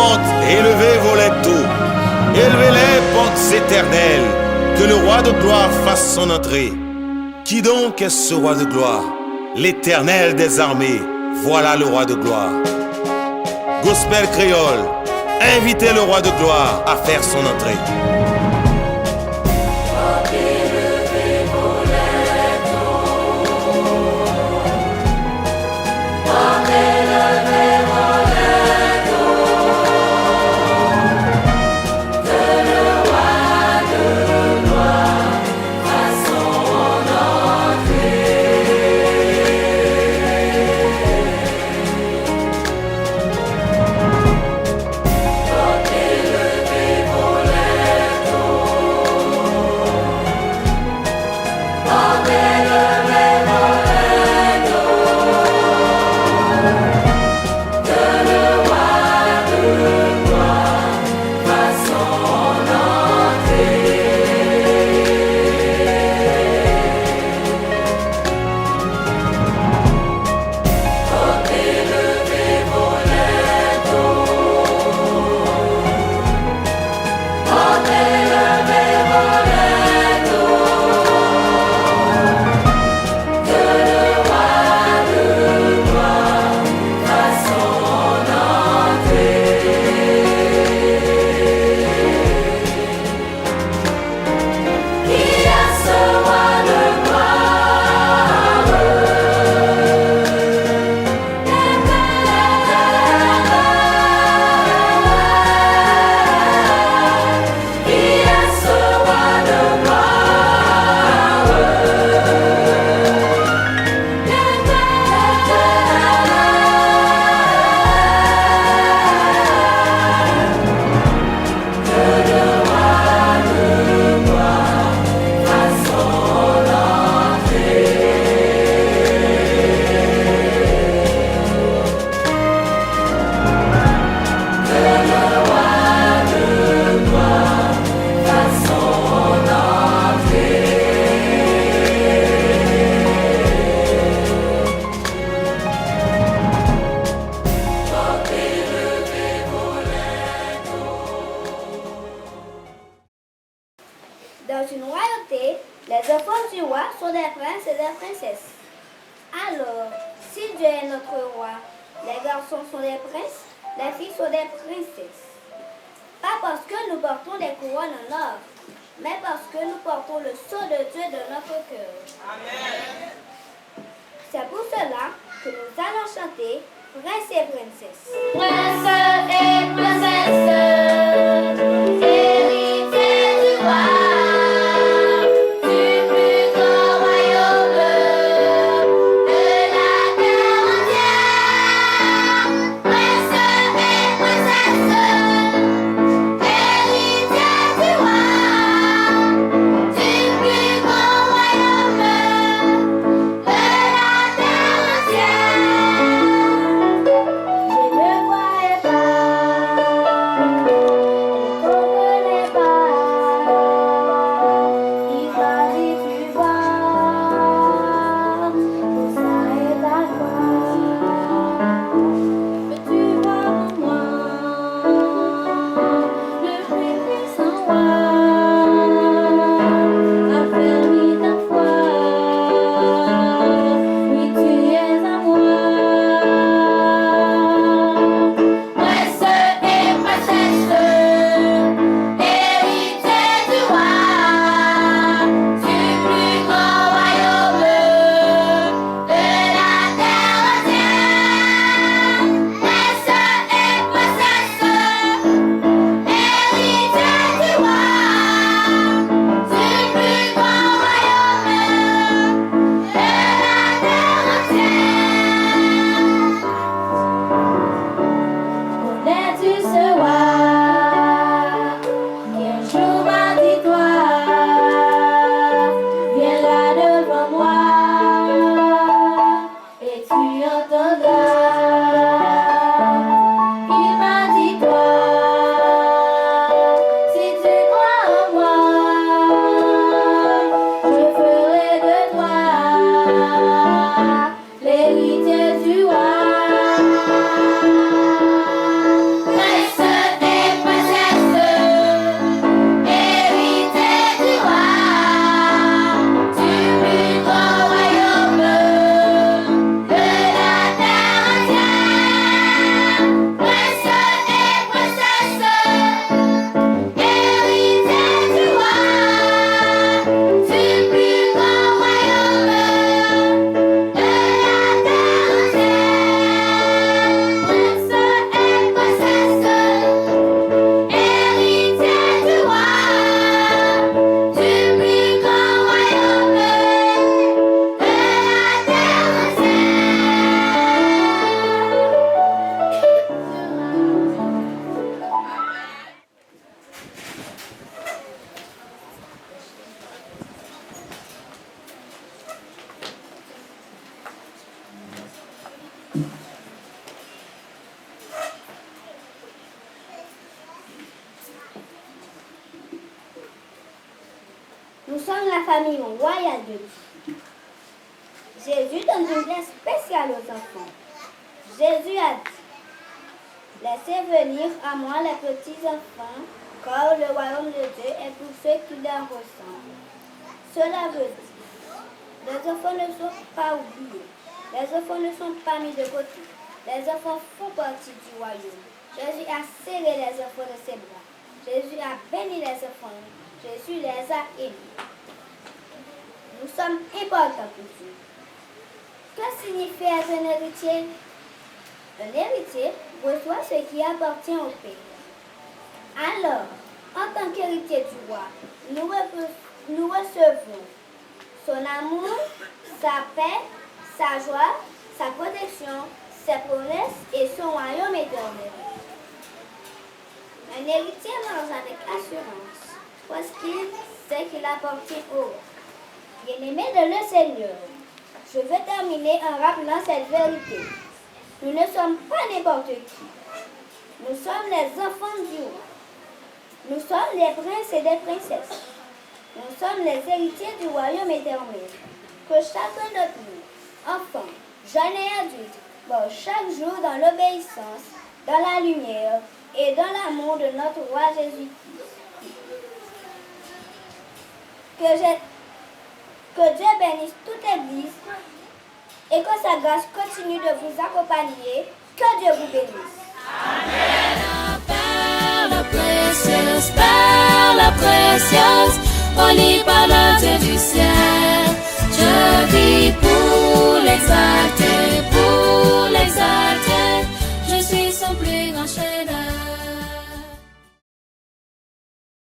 monte, élevez vos lettres, élevez-les pentes éternelles, que le roi de gloire fasse son entrée. Qui donc est ce roi de gloire? L'Éternel des armées, voilà le roi de gloire. Gospel créole, invitez le roi de gloire à faire son entrée. Dans une royauté, les enfants du roi sont des princes et des princesses. Alors, si Dieu est notre roi, les garçons sont des princes, les filles sont des princesses. Pas parce que nous portons des couronnes en or, mais parce que nous portons le sceau de Dieu dans notre cœur. Amen. C'est pour cela que nous allons chanter Prince et princesse. Prince et princesse, héritiers du roi. Je ne voyais pas Nous sommes la famille royale de Dieu. Jésus donne une place spéciale aux enfants. Jésus a dit, laissez venir à moi les petits enfants, car le royaume de Dieu est pour ceux qui leur ressemblent. Cela veut dire, les enfants ne sont pas oubliés, les enfants ne sont pas mis de côté, les enfants font partie du royaume. Jésus a serré les enfants de ses bras, Jésus a béni les enfants, Jésus les a aimés. Nous sommes importants pour Dieu. Que signifie être un héritier? Un héritier reçoit ce qui appartient au père. Alors, en tant qu'héritier du roi, nous recevons son amour, sa paix, sa joie, sa protection, ses promesses et son royaume éternel. Un héritier mange avec assurance parce qu'il sait qu'il appartient au roi. Bien-aimés de le Seigneur, je veux terminer en rappelant cette vérité. Nous ne sommes pas n'importe qui. Nous sommes les enfants du roi. Nous sommes les princes et les princesses. Nous sommes les héritiers du royaume éternel. Que chacun d'entre nous, enfants, jeunes et adultes, marche chaque jour dans l'obéissance, dans la lumière et dans l'amour de notre roi Jésus-Christ. Que Dieu bénisse toute l'Église et que sa grâce continue de vous accompagner. Que Dieu vous bénisse. Perle précieuse, polie par le Dieu du ciel, je vis pour l'exalter.